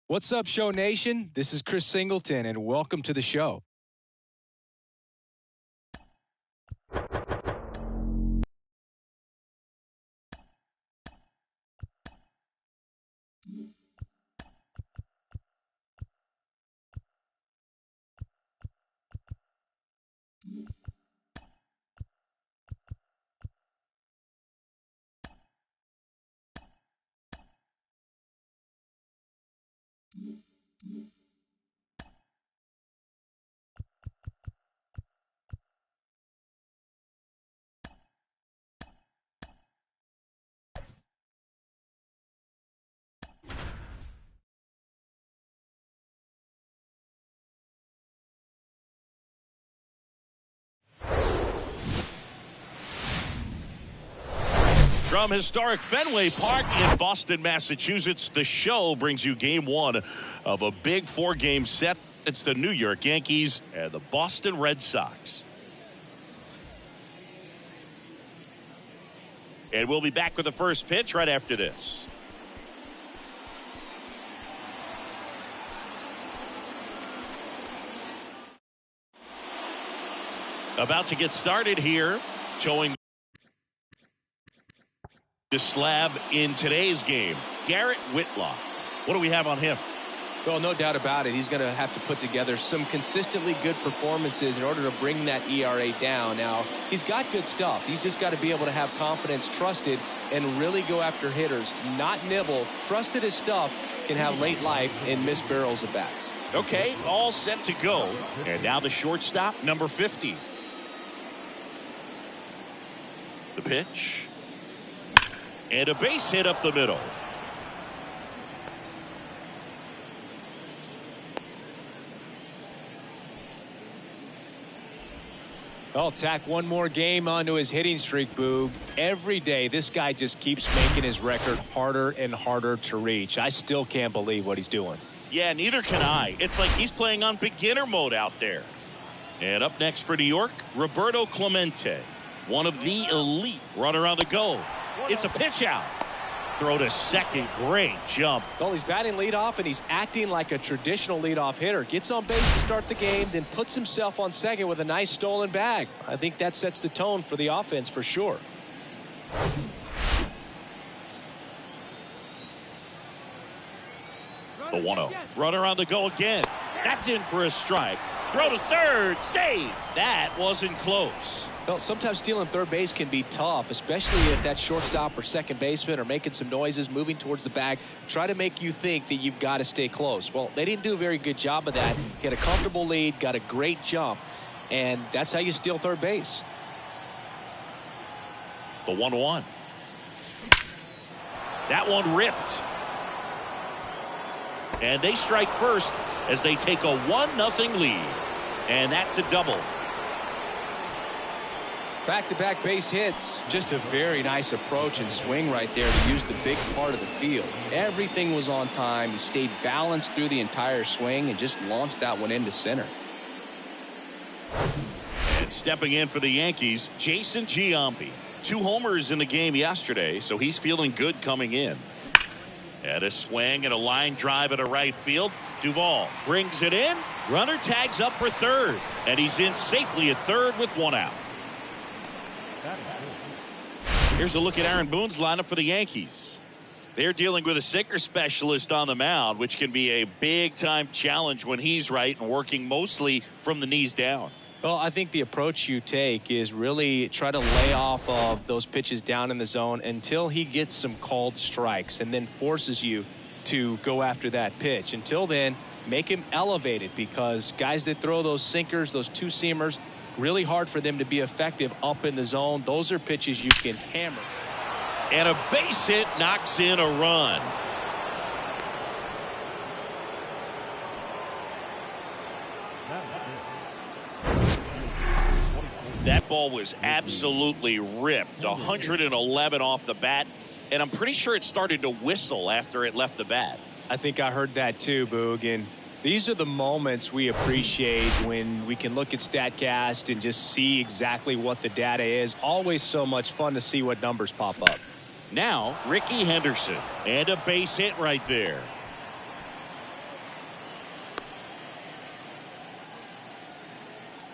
What's up, Show Nation? This is Chris Singleton, and welcome to the show. From historic Fenway Park in Boston, Massachusetts, the show brings you game one of a big four-game set. It's the New York Yankees and the Boston Red Sox. And we'll be back with the first pitch right after this. About to get started here, showing the slab in today's game, Garrett Whitlock. What do we have on him? Well, no doubt about it. He's going to have to put together some consistently good performances in order to bring that ERA down. Now, he's got good stuff. He's just got to be able to have confidence, trust it, and really go after hitters, not nibble. Trust that his stuff can have late life and miss barrels of bats. Okay, all set to go. And now the shortstop, number 50. The pitch. And a base hit up the middle. I'll tack one more game onto his hitting streak, Boog. Every day, this guy just keeps making his record harder and harder to reach. I still can't believe what he's doing. Yeah, neither can I. It's like he's playing on beginner mode out there. And up next for New York, Roberto Clemente. One of the elite runner on the go. It's a pitch out. Throw to second. Great jump. Well, he's batting leadoff, and he's acting like a traditional leadoff hitter. Gets on base to start the game, then puts himself on second with a nice stolen bag. I think that sets the tone for the offense for sure. The 1-0. Runner on the go again. That's in for a strike. Throw to third. Save. That wasn't close. Well, sometimes stealing third base can be tough, especially if that shortstop or second baseman are making some noises, moving towards the bag, try to make you think that you've got to stay close. Well, they didn't do a very good job of that. Get a comfortable lead, got a great jump, and that's how you steal third base. The 1-1. That one ripped. And they strike first as they take a 1-0 lead. And that's a double. Back-to-back base hits. Just a very nice approach and swing right there to use the big part of the field. Everything was on time. He stayed balanced through the entire swing and just launched that one into center. And stepping in for the Yankees, Jason Giambi. 2 homers in the game yesterday, so he's feeling good coming in. And a swing and a line drive at a right field. Duvall brings it in. Runner tags up for third. And he's in safely at third with 1 out. Here's a look at Aaron Boone's lineup for the Yankees. They're dealing with a sinker specialist on the mound, which can be a big-time challenge when he's right and working mostly from the knees down. Well, I think the approach you take is really try to lay off of those pitches down in the zone until he gets some called strikes and then forces you to go after that pitch. Until then, make him elevated, because guys that throw those sinkers, those two-seamers, really hard for them to be effective up in the zone. Those are pitches you can hammer. And a base hit knocks in a run. That ball was absolutely ripped. 111 off the bat. And I'm pretty sure it started to whistle after it left the bat. I think I heard that too, Boog. And these are the moments we appreciate when we can look at StatCast and just see exactly what the data is. Always so much fun to see what numbers pop up. Now, Ricky Henderson. And a base hit right there.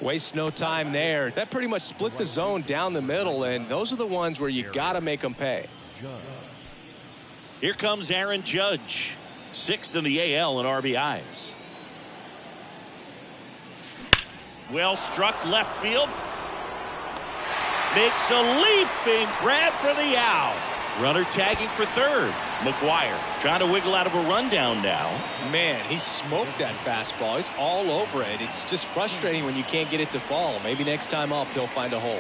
Waste no time there. That pretty much split the zone down the middle, and those are the ones where you got to make them pay. Here comes Aaron Judge, 6th in the AL in RBIs. Well struck left field. Makes a leaping grab for the out. Runner tagging for third. McGuire trying to wiggle out of a rundown now. Man, he smoked that fastball. He's all over it. It's just frustrating when you can't get it to fall. Maybe next time up he'll find a hole.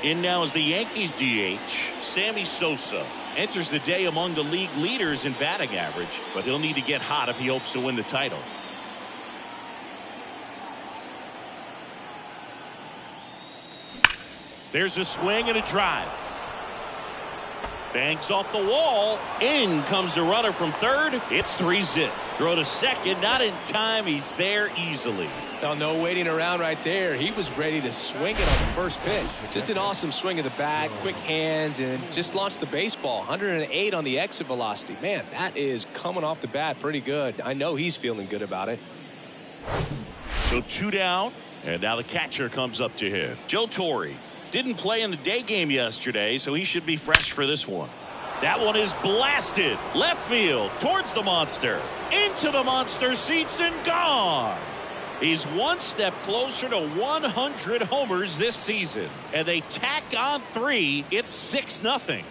In now is the Yankees DH, Sammy Sosa. Enters the day among the league leaders in batting average, but he'll need to get hot if he hopes to win the title. There's a swing and a drive. Bangs off the wall. In comes the runner from third. It's 3-zip. Throw to second. Not in time. He's there easily. Oh, no waiting around right there. He was ready to swing it on the first pitch. Just an awesome swing of the bat, quick hands, and just launched the baseball. 108 on the exit velocity. Man, that is coming off the bat pretty good. I know he's feeling good about it. So 2 down, and now the catcher comes up to him. Joe Torre didn't play in the day game yesterday, so he should be fresh for this one. That one is blasted left field towards the monster, into the monster seats and gone. He's one step closer to 100 homers this season, and they tack on 3. It's 6-0.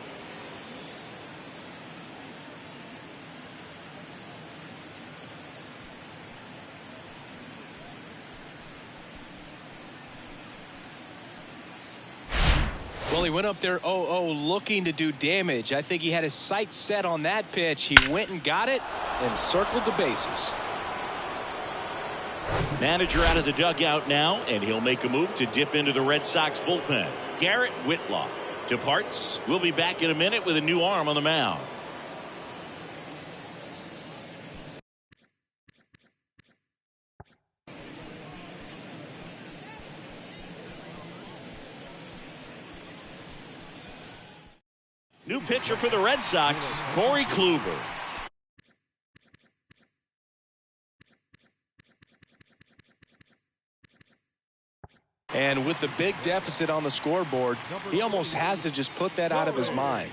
Well, he went up there 0-0 looking to do damage. I think he had his sights set on that pitch. He went and got it and circled the bases. Manager out of the dugout now, and he'll make a move to dip into the Red Sox bullpen. Garrett Whitlock departs. We'll be back in a minute with a new arm on the mound. New pitcher for the Red Sox, Corey Kluber. And with the big deficit on the scoreboard, he almost has to just put that out of his mind.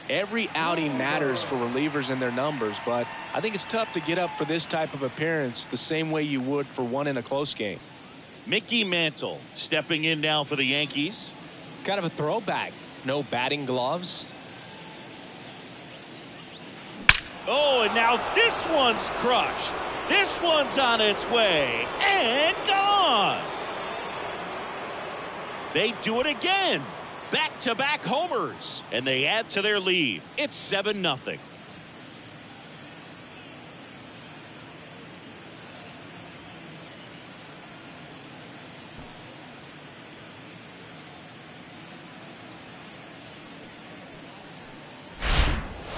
Every outing matters for relievers and their numbers, but I think it's tough to get up for this type of appearance the same way you would for one in a close game. Mickey Mantle stepping in now for the Yankees. Kind of a throwback. No batting gloves. Oh, and now this one's crushed. This one's on its way and gone. They do it again. Back-to-back homers, and they add to their lead. It's 7-0.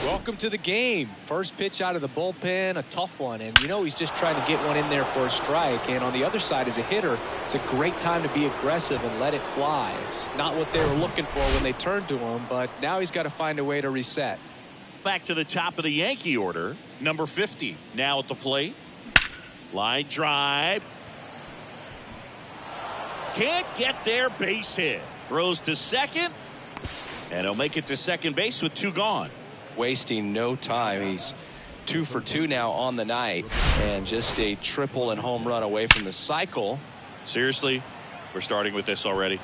Welcome to the game. First pitch out of the bullpen, a tough one, and you know he's just trying to get one in there for a strike. And on the other side, as a hitter, it's a great time to be aggressive and let it fly. It's not what they were looking for when they turned to him, but now he's got to find a way to reset. Back to the top of the Yankee order, number 50 now at the plate. Line drive. Can't get there, base hit. Throws to second, and he'll make it to second base with 2 gone. Wasting no time. He's 2 for 2 now on the night, and just a triple and home run away from the cycle. Seriously, we're starting with this already.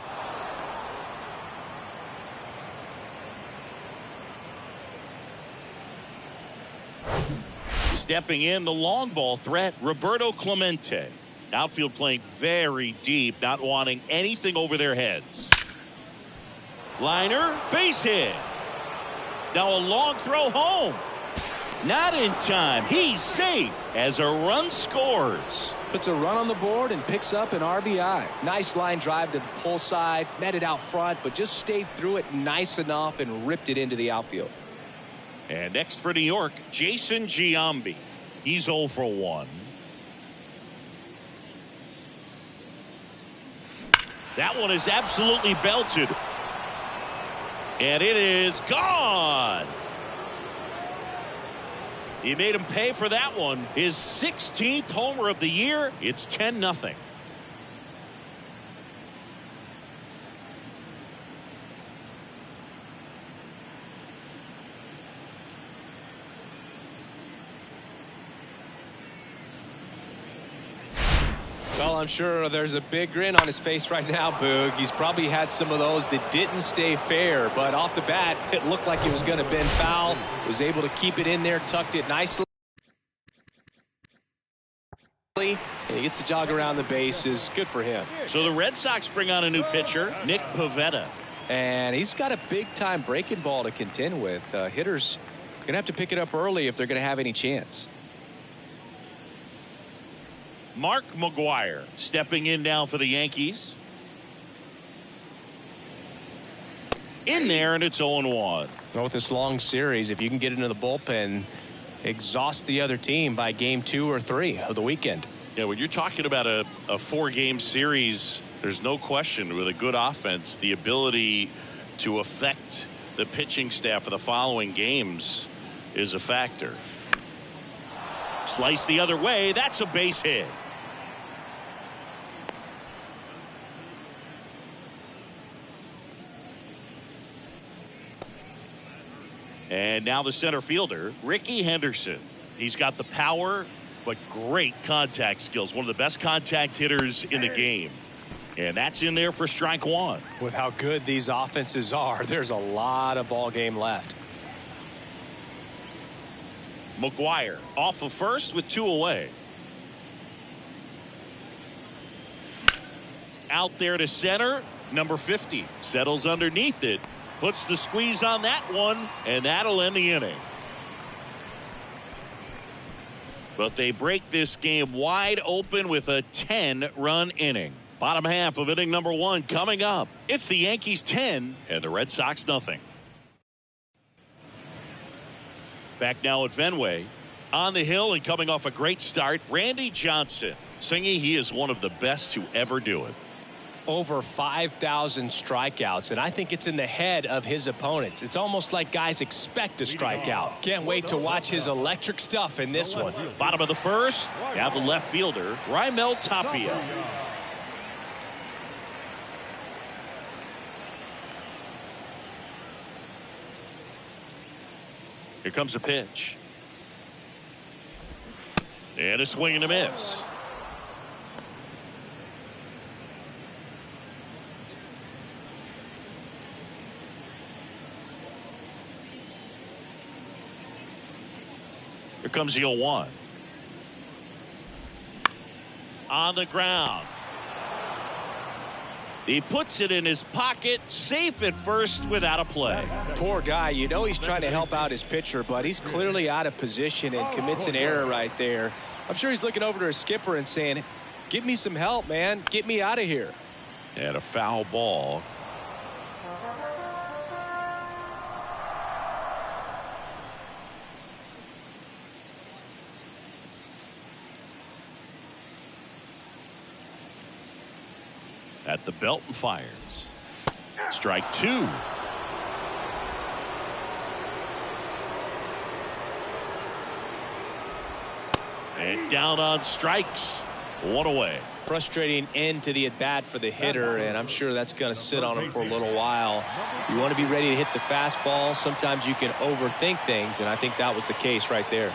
Stepping in, the long ball threat, Roberto Clemente. Outfield playing very deep, not wanting anything over their heads. Liner, base hit. Now a long throw home. Not in time. He's safe as a run scores. Puts a run on the board and picks up an RBI. Nice line drive to the pull side. Met it out front, but just stayed through it nice enough and ripped it into the outfield. And next for New York, Jason Giambi. He's 0 for 1. That one is absolutely belted. And it is gone. He made him pay for that one. His 16th homer of the year. It's 10-0. Well, I'm sure there's a big grin on his face right now, Boog. He's probably had some of those that didn't stay fair, but off the bat, it looked like it was going to bend foul. Was able to keep it in there, tucked it nicely. And he gets the jog around the bases. Good for him. So the Red Sox bring on a new pitcher, Nick Pivetta. And he's got a big-time breaking ball to contend with. Hitters going to have to pick it up early if they're going to have any chance. Mark McGwire stepping in now for the Yankees. In there, and it's 0-1. Well, with this long series, if you can get into the bullpen, exhaust the other team by game 2 or 3 of the weekend. Yeah, when you're talking about a 4-game series, there's no question with a good offense, the ability to affect the pitching staff for the following games is a factor. Slice the other way. That's a base hit. And now the center fielder, Ricky Henderson. He's got the power, but great contact skills. One of the best contact hitters in the game. And that's in there for strike 1. With how good these offenses are, there's a lot of ball game left. McGwire off of first with 2 away. Out there to center, number 50. Settles underneath it. Puts the squeeze on that one, and that'll end the inning. But they break this game wide open with a 10-run inning. Bottom half of inning number 1 coming up. It's the Yankees 10 and the Red Sox nothing. Back now at Fenway. On the hill and coming off a great start, Randy Johnson. Singing he is one of the best to ever do it. Over 5,000 strikeouts, and I think it's in the head of his opponents. It's almost like guys expect a strikeout. Can't wait to watch his electric stuff in this one. Bottom of the first, now the left fielder, Raimel Tapia. Here comes a pitch. And a swing and a miss. Here comes the 0-1. On the ground. He puts it in his pocket, safe at first without a play. Poor guy. You know he's trying to help out his pitcher, but he's clearly out of position and commits an error right there. I'm sure he's looking over to his skipper and saying, give me some help, man. Get me out of here. And a foul ball. At the belt and fires. Strike 2. And down on strikes. 1 away. Frustrating end to the at-bat for the hitter, and I'm sure that's going to sit on him for a little while. You want to be ready to hit the fastball. Sometimes you can overthink things, and I think that was the case right there.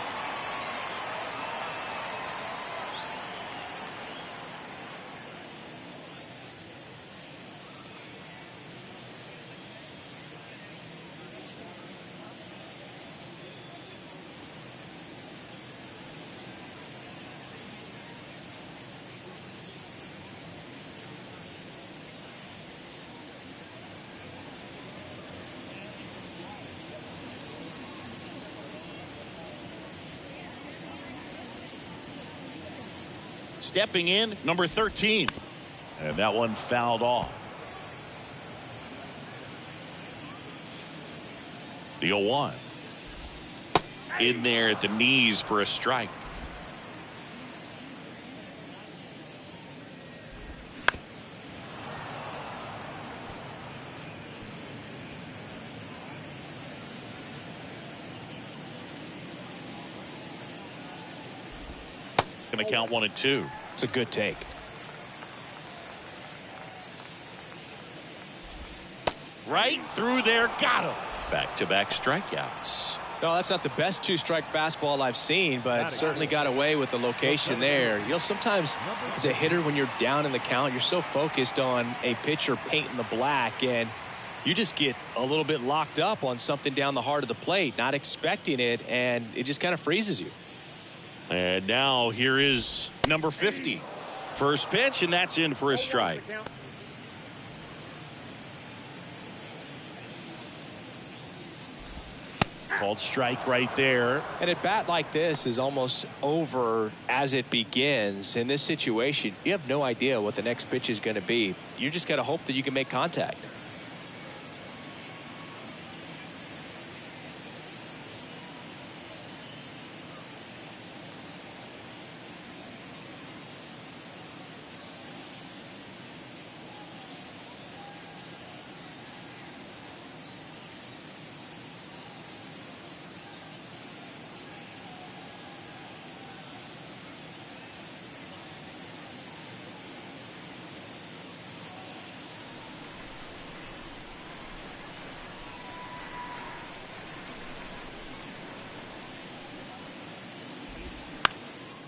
Stepping in, number 13. And that one fouled off. The 0-1. In there at the knees for a strike. Going to count 1 and 2. It's a good take. Right through there, got him. Back-to-back strikeouts. No, that's not the best two-strike fastball I've seen, but certainly got away with the location there. You know, sometimes as a hitter, when you're down in the count, you're so focused on a pitcher painting the black, and you just get a little bit locked up on something down the heart of the plate, not expecting it, and it just kind of freezes you. And now here is number 50. First pitch, and that's in for a strike. Called strike right there. And a bat like this is almost over as it begins. In this situation, you have no idea what the next pitch is going to be. You just got to hope that you can make contact.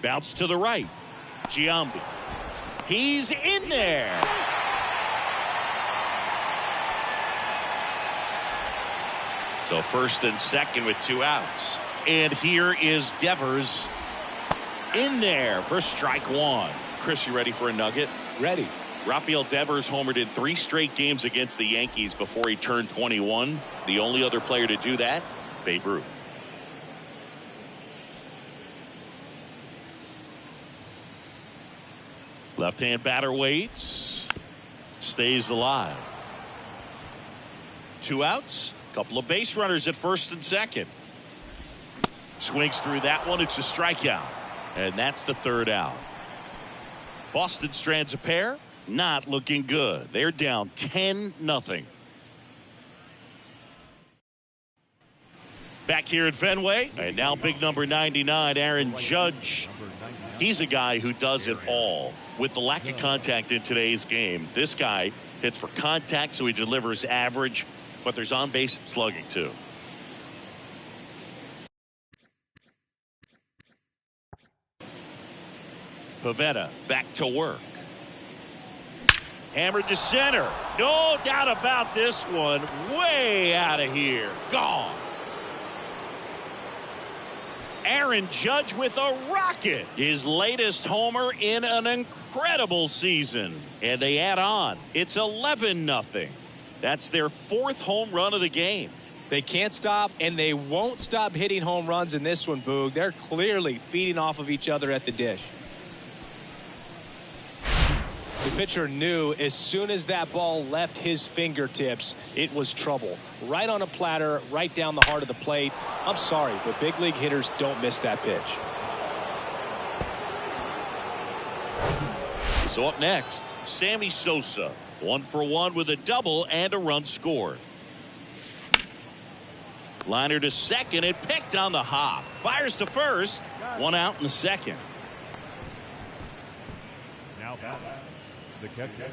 Bounce to the right. Giambi. He's in there. So first and second with 2 outs. And here is Devers in there for strike one. Chris, you ready for a nugget? Ready. Rafael Devers homered in 3 straight games against the Yankees before he turned 21. The only other player to do that, Babe Ruth. Left-hand batter waits. Stays alive. 2 outs. Couple of base runners at first and second. Swings through that one. It's a strikeout. And that's the 3rd out. Boston strands a pair. Not looking good. They're down 10-0. Back here at Fenway. And now big number 99, Aaron Judge. He's a guy who does it all. With the lack of contact in today's game, this guy hits for contact, so he delivers average, but there's on base and slugging too. Pivetta back to work. Hammered to center. No doubt about this one. Way out of here. Gone. Aaron Judge with a rocket. His latest homer in an incredible season. And they add on. It's 11-0. That's their 4th home run of the game. They can't stop, and they won't stop hitting home runs in this one, Boog. They're clearly feeding off of each other at the dish. The pitcher knew as soon as that ball left his fingertips, it was trouble. Right on a platter, right down the heart of the plate. I'm sorry, but big league hitters don't miss that pitch. So up next, Sammy Sosa. 1 for 1 with a double and a run scored. Liner to second and picked on the hop. Fires to first. 1 out in the second. Now the catcher,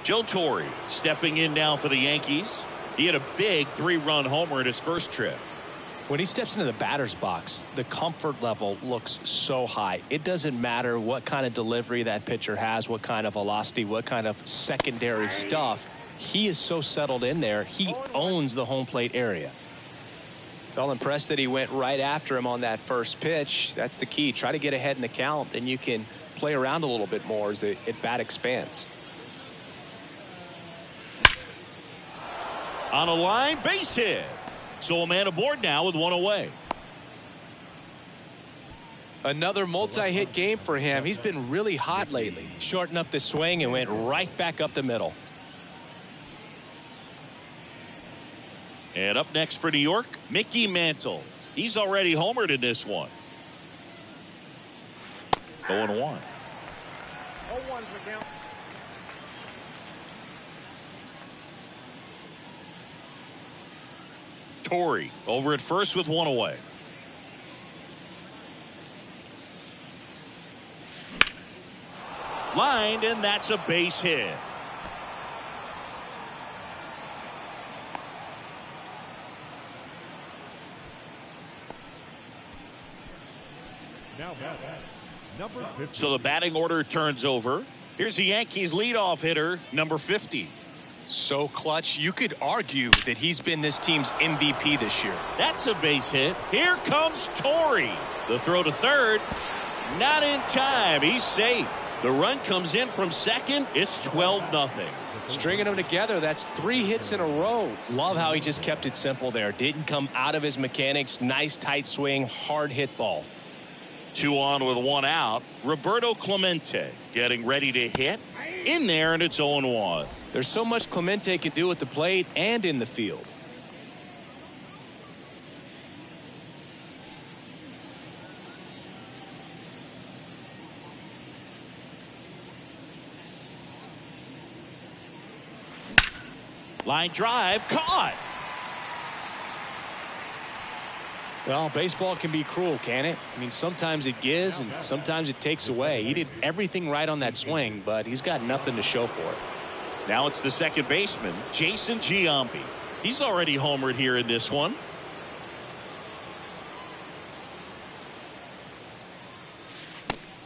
Joe Torre stepping in now for the Yankees. He had a big 3-run homer in his first trip. When he steps into the batter's box, the comfort level looks so high. It doesn't matter what kind of delivery that pitcher has, what kind of velocity, what kind of secondary stuff. He is so settled in there. He owns the home plate area. Well, impressed that he went right after him on that first pitch. That's the key. Try to get ahead in the count, then you can play around a little bit more as the at-bat expands. On a line, base hit. So a man aboard now with 1 away. Another multi-hit game for him. He's been really hot lately. Shortened up the swing and went right back up the middle. And up next for New York, Mickey Mantle. He's already homered in this one. 0-1. 0-1 for count. Torre over at first with 1 away. Lined, and that's a base hit. Now number 50. So the batting order turns over. Here's the Yankees leadoff hitter, number 50. So clutch, you could argue that he's been this team's MVP this year. That's a base hit. Here comes Torrey. The throw to third. Not in time. He's safe. The run comes in from second. It's 12-0. Stringing them together, that's 3 hits in a row. Love how he just kept it simple there. Didn't come out of his mechanics. Nice tight swing, hard hit ball. 2 on with 1 out. Roberto Clemente getting ready to hit. In there, and it's 0-1. There's so much Clemente can do at the plate and in the field. Line drive, caught. Well, baseball can be cruel, can it? I mean, sometimes it gives and sometimes it takes away. He did everything right on that swing, but he's got nothing to show for it. Now it's the second baseman, Jason Giambi. He's already homered here in this one.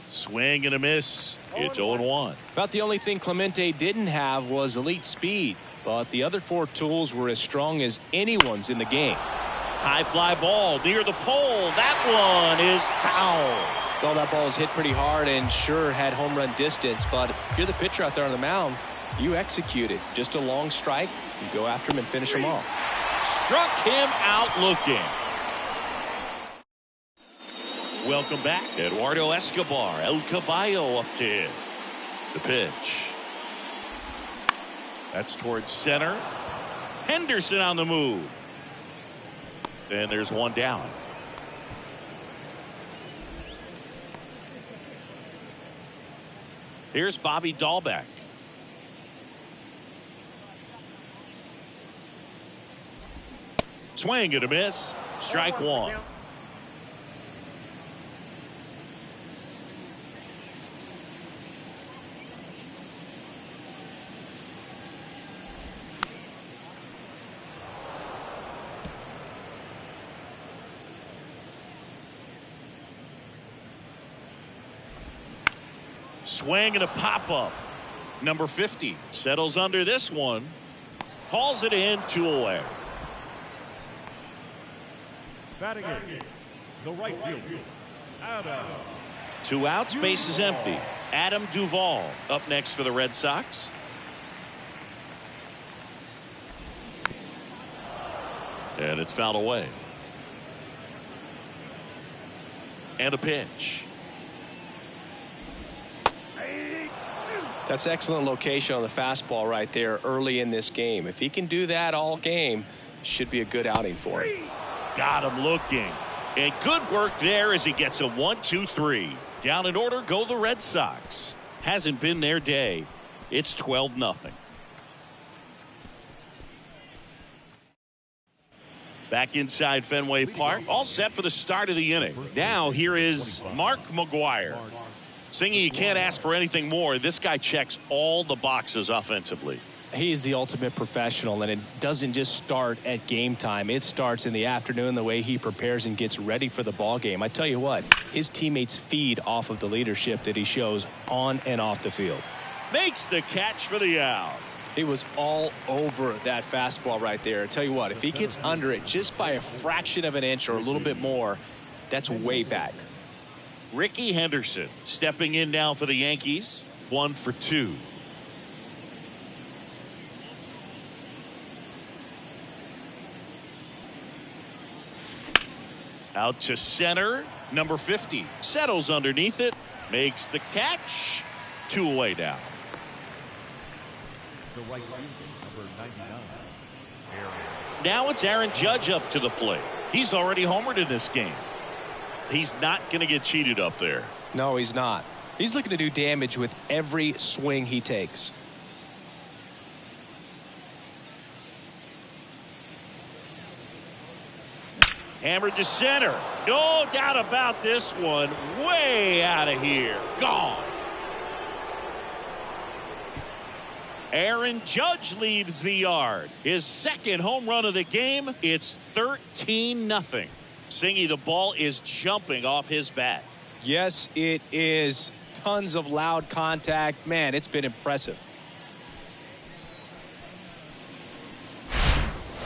Swing and a miss. It's 0-1. About the only thing Clemente didn't have was elite speed, but the other 4 tools were as strong as anyone's in the game. High fly ball near the pole. That one is foul. Well, that ball was hit pretty hard and sure had home run distance, but if you're the pitcher out there on the mound, you execute it. Just a long strike. You go after him and finish him off. Struck him out looking. Welcome back. Eduardo Escobar, El Caballo up to hit. The pitch. That's towards center. Henderson on the move. And there's 1 down. Here's Bobby Dahlbeck. Swing and a miss. Strike 1. Swing and a pop-up. Number 50 settles under this one. Hauls it in, 2 away. Batting in the right field, Adam. 2 outs, base is empty. Adam Duvall up next for the Red Sox. And it's fouled away. And a pitch. That's excellent location on the fastball right there early in this game. If he can do that all game, should be a good outing for him. Got him looking. And good work there as he gets a 1-2-3. Down in order go the Red Sox. Hasn't been their day. It's 12-0. Back inside Fenway Park. All set for the start of the inning. Now here is Mark McGwire. Singy, you can't ask for anything more. This guy checks all the boxes offensively. He's the ultimate professional, and it doesn't just start at game time. It starts in the afternoon, the way he prepares and gets ready for the ball game. I tell you what, his teammates feed off of the leadership that he shows on and off the field. Makes the catch for the out. He was all over that fastball right there. I tell you what, if he gets under it just by a fraction of an inch or a little bit more, that's way back. Ricky Henderson stepping in now for the Yankees. 1 for 2. Out to center. Number 50 settles underneath it. Makes the catch. 2 away now. The right field, number 99. Now it's Aaron Judge up to the plate. He's already homered in this game. He's not going to get cheated up there. No, he's not. He's looking to do damage with every swing he takes. Hammered to center. No doubt about this one. Way out of here. Gone. Aaron Judge leads the yard. His second home run of the game. It's 13-0. Singy, the ball is jumping off his bat. Yes, it is. Tons of loud contact. Man, it's been impressive.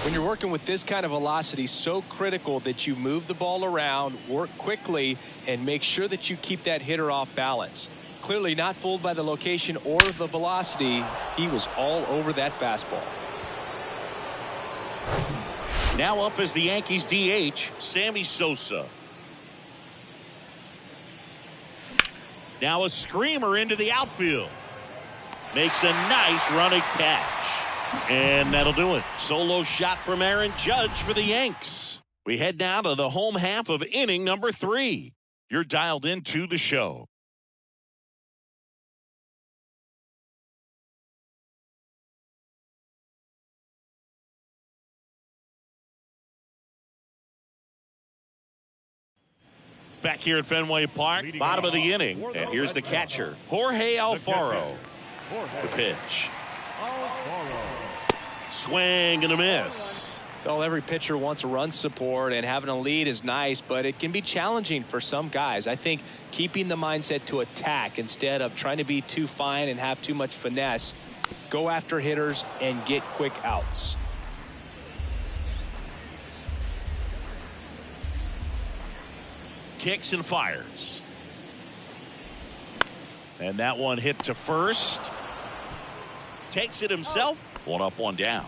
When you're working with this kind of velocity, so critical that you move the ball around, work quickly, and make sure that you keep that hitter off balance. Clearly not fooled by the location or the velocity. He was all over that fastball. Now up as the Yankees DH, Sammy Sosa. Now a screamer into the outfield. Makes a nice running catch. And that'll do it. Solo shot from Aaron Judge for the Yanks. We head now to the home half of inning number 3. You're dialed into the show. Back here at Fenway Park, bottom of the inning. And here's the catcher, Jorge Alfaro. The pitch. Swing and a miss. Well, every pitcher wants a run support, and having a lead is nice, but it can be challenging for some guys. I think keeping the mindset to attack instead of trying to be too fine and have too much finesse, go after hitters and get quick outs. Kicks and fires. And that one hit to first. Takes it himself. One up, one down.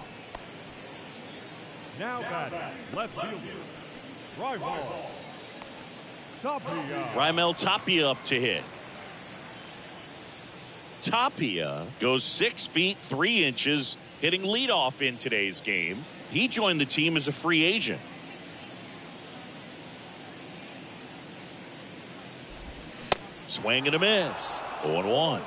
Now batting, left fielder, Tapia. Raimel Tapia up to hit. Tapia goes 6 feet 3 inches, hitting leadoff in today's game. He joined the team as a free agent. Swing and a miss. 0-1.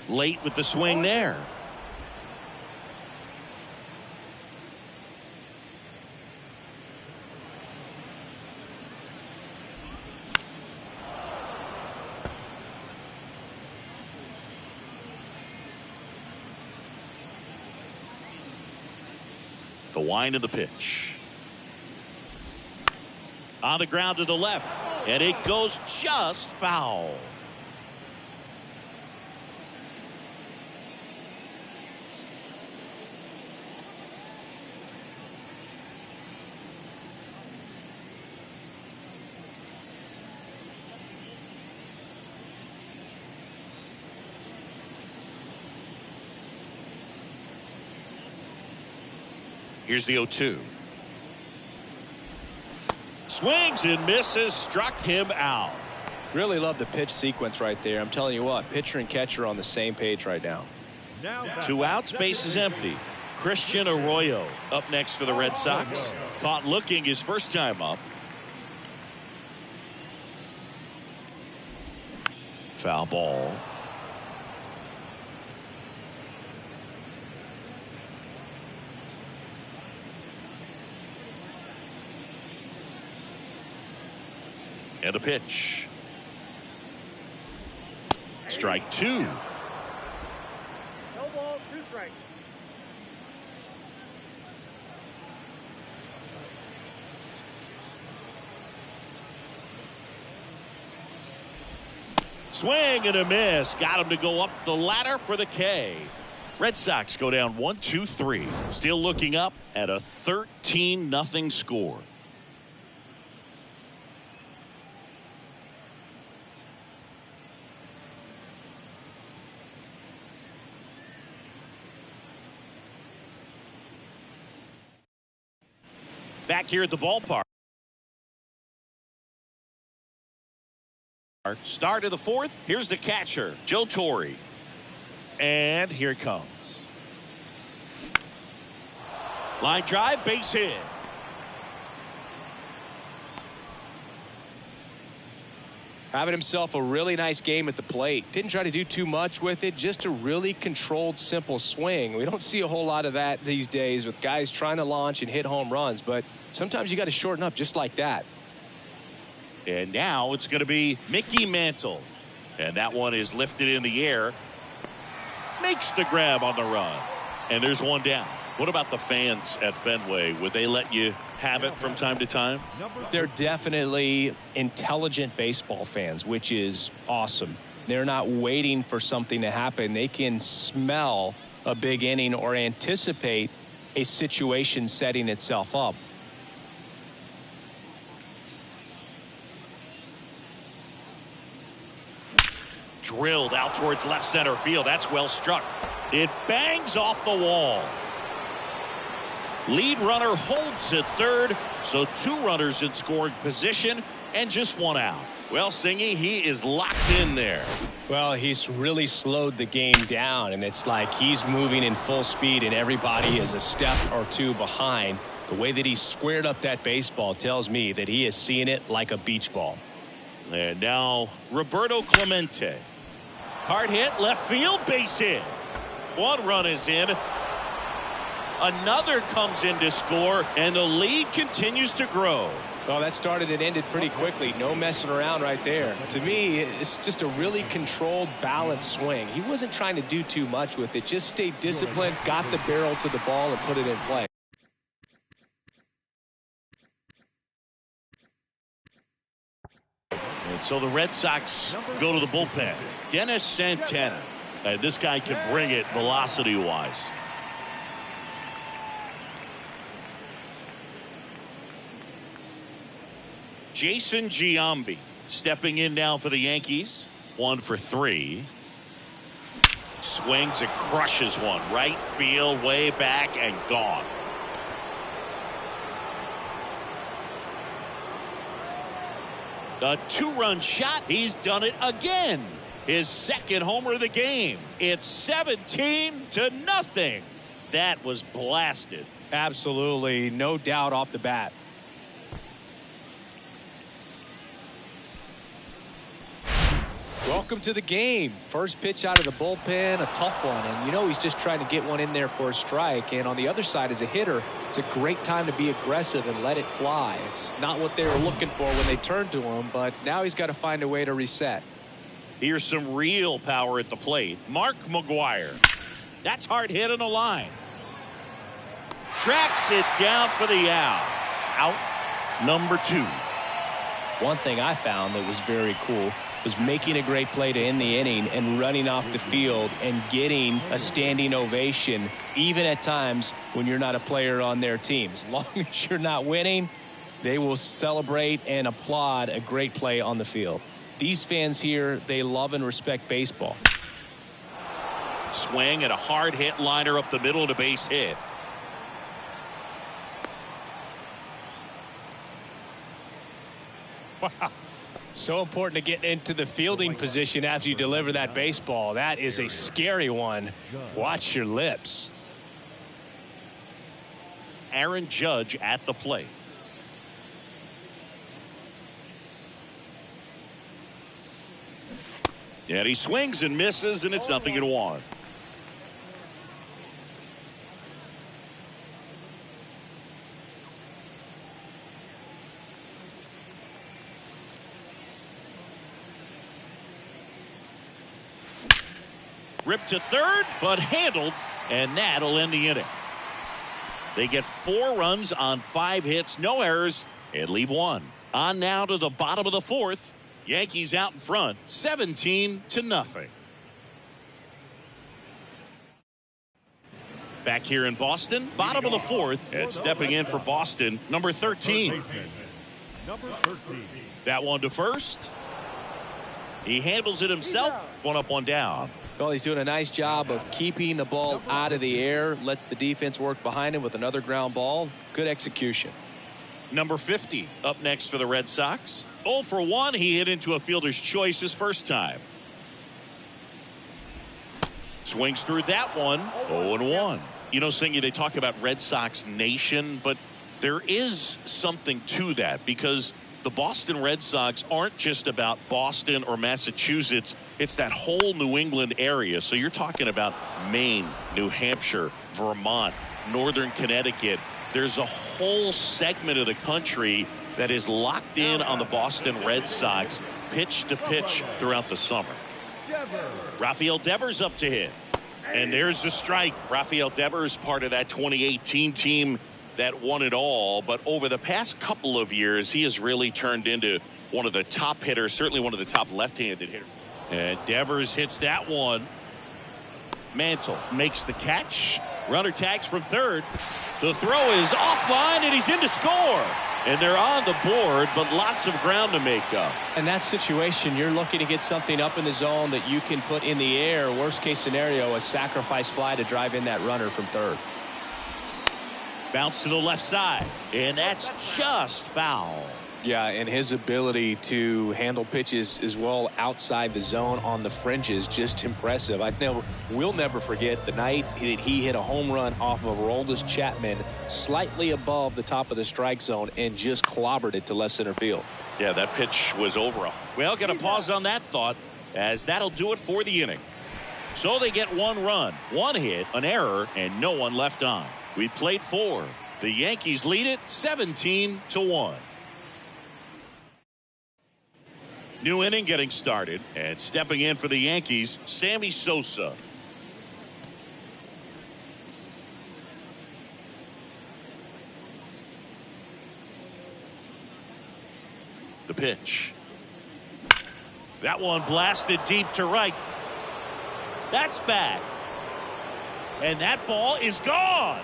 Late with the swing there. The wind of the pitch. On the ground to the left. And it goes just foul. Here's the 0-2. Swings and misses, struck him out. Really love the pitch sequence right there. I'm telling you what, pitcher and catcher on the same page right now. 2 outs, base is empty. Christian Arroyo up next for the Red Sox. Caught looking his first time up. Foul ball. And a pitch. Strike 2. No ball, 2 strikes. Swing and a miss. Got him to go up the ladder for the K. Red Sox go down 1-2-3. Still looking up at a 13-0 score. Back here at the ballpark. Start of the 4th. Here's the catcher, Joe Torre. And here it comes. Line drive, base hit. Having himself a really nice game at the plate. Didn't try to do too much with it, just a really controlled, simple swing. We don't see a whole lot of that these days with guys trying to launch and hit home runs, but sometimes you got to shorten up just like that. And now it's going to be Mickey Mantle. And that one is lifted in the air. Makes the grab on the run. And there's one down. What about the fans at Fenway? Would they let you have it from time to time? They're definitely intelligent baseball fans, which is awesome. They're not waiting for something to happen. They can smell a big inning or anticipate a situation setting itself up. Drilled out towards left center field. That's well struck. It bangs off the wall. Lead runner holds at third, so 2 runners in scoring position and just 1 out. Well, Singy, he is locked in there. Well, he's really slowed the game down, and it's like he's moving in full speed and everybody is a step or 2 behind. The way that he squared up that baseball tells me that he is seeing it like a beach ball. And now Roberto Clemente. Hard hit, left field, base hit. 1 run is in. Another comes in to score, and the lead continues to grow. Well, that started and ended pretty quickly. No messing around right there. To me, it's just a really controlled, balanced swing. He wasn't trying to do too much with it. Just stayed disciplined, got the barrel to the ball, and put it in play. And so the Red Sox go to the bullpen. Dennis Santana. This guy can bring it velocity-wise. Jason Giambi stepping in now for the Yankees. 1 for 3. Swings and crushes one. Right field, way back, and gone. A 2-run shot. He's done it again. His 2nd homer of the game. It's 17-0. That was blasted. Absolutely. No doubt off the bat. Welcome to the game. First pitch out of the bullpen, a tough one. And you know he's just trying to get one in there for a strike. And on the other side, as a hitter, it's a great time to be aggressive and let it fly. It's not what they were looking for when they turned to him, but now he's got to find a way to reset. Here's some real power at the plate. Mark McGuire. That's hard hit on the line. Tracks it down for the out. Out number 2. One thing I found that was very cool was making a great play to end the inning and running off the field and getting a standing ovation, even at times when you're not a player on their team. As long as you're not winning, they will celebrate and applaud a great play on the field. These fans here, they love and respect baseball. Swing and a hard hit liner up the middle to base hit. Wow. So important to get into the fielding position after you deliver that baseball. That is a scary one. Watch your lips. Aaron Judge at the plate. And he swings and misses, and it's 0-1. Ripped to third, but handled, and that'll end the inning. They get 4 runs on 5 hits, no errors, and leave 1. On now to the bottom of the 4th. Yankees out in front, 17-0. Back here in Boston, bottom of the 4th, and stepping in for Boston, number 13. That one to first. He handles it himself. 1 up, 1 down. Well, he's doing a nice job of keeping the ball out of the air, lets the defense work behind him with another ground ball. Good execution. Number 50 up next for the Red Sox. 0 for 1. He hit into a fielder's choice his first time. Swings through that one. 0-1. You know, Singy, they talk about Red Sox Nation, but there is something to that because the Boston Red Sox aren't just about Boston or Massachusetts. It's that whole New England area. So you're talking about Maine, New Hampshire, Vermont, Northern Connecticut. There's a whole segment of the country that is locked in on the Boston Red Sox pitch to pitch throughout the summer. Rafael Devers up to hit. And there's the strike. Rafael Devers, part of that 2018 team that won it all. But over the past couple of years, he has really turned into one of the top hitters, certainly one of the top left-handed hitters. And Devers hits that one. Mantle makes the catch. Runner tags from third. The throw is offline, and he's in to score. And they're on the board, but lots of ground to make up. In that situation, you're looking to get something up in the zone that you can put in the air. Worst case scenario, a sacrifice fly to drive in that runner from third. Bounce to the left side, and that's just foul. Yeah, and his ability to handle pitches as well outside the zone on the fringes, just impressive. We'll never forget the night that he hit a home run off of Aroldis Chapman slightly above the top of the strike zone and just clobbered it to left center field. Yeah, that pitch was over. Well, got to pause on that thought, as that'll do it for the inning. So they get one run, one hit, an error, and no one left on. We played 4. The Yankees lead it 17-1. New inning getting started, and stepping in for the Yankees, Sammy Sosa. The pitch. That one blasted deep to right. That's back. And that ball is gone.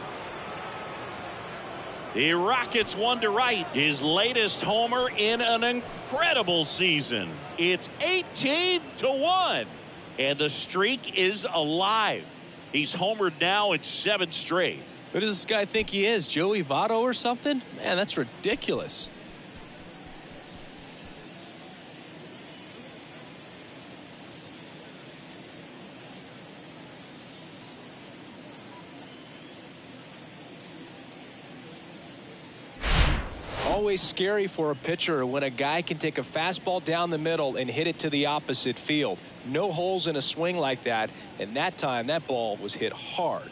He rockets one to right. His latest homer in an incredible season. It's 18-1. And the streak is alive. He's homered now in 7 straight. Who does this guy think he is? Joey Votto or something? Man, that's ridiculous. Always scary for a pitcher when a guy can take a fastball down the middle and hit it to the opposite field. No holes in a swing like that, and that time that ball was hit hard.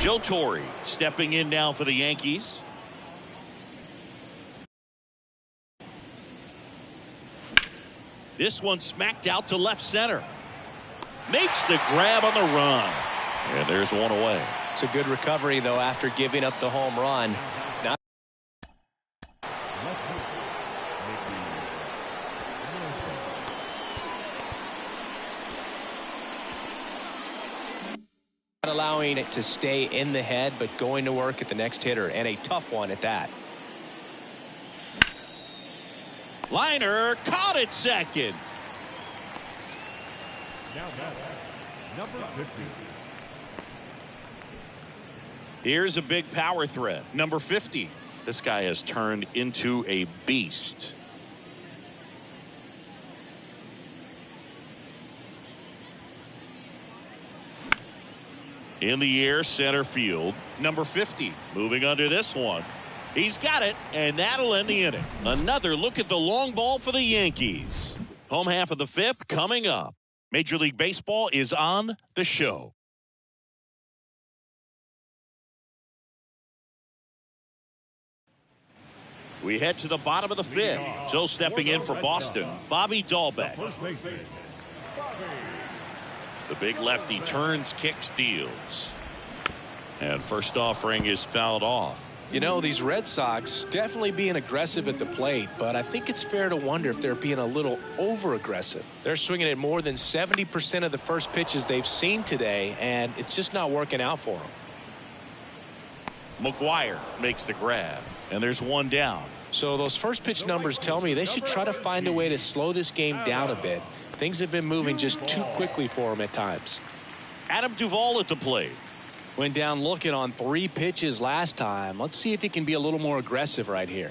Joe Torre stepping in now for the Yankees. This one smacked out to left center. Makes the grab on the run. And there's one away. It's a good recovery, though, after giving up the home run. Not allowing it to stay in the head, but going to work at the next hitter, and a tough one at that. Liner caught it second. Now number 50. Here's a big power threat. Number 50. This guy has turned into a beast. In the air, center field. Number 50. Moving under this one. He's got it, and that'll end the inning. Another look at the long ball for the Yankees. Home half of the 5th coming up. Major League Baseball is on the show. We head to the bottom of the 5th. So stepping in for Boston, Bobby Dahlbeck. The big lefty turns, kicks, deals. And first offering is fouled off. You know, these Red Sox definitely being aggressive at the plate, but I think it's fair to wonder if they're being a little over-aggressive. They're swinging at more than 70% of the first pitches they've seen today, and it's just not working out for them. McGuire makes the grab, and there's one down. So those first pitch numbers tell me they should try to find a way to slow this game down a bit. Things have been moving just too quickly for them at times. Adam Duvall at the plate. Went down looking on 3 pitches last time. Let's see if he can be a little more aggressive right here.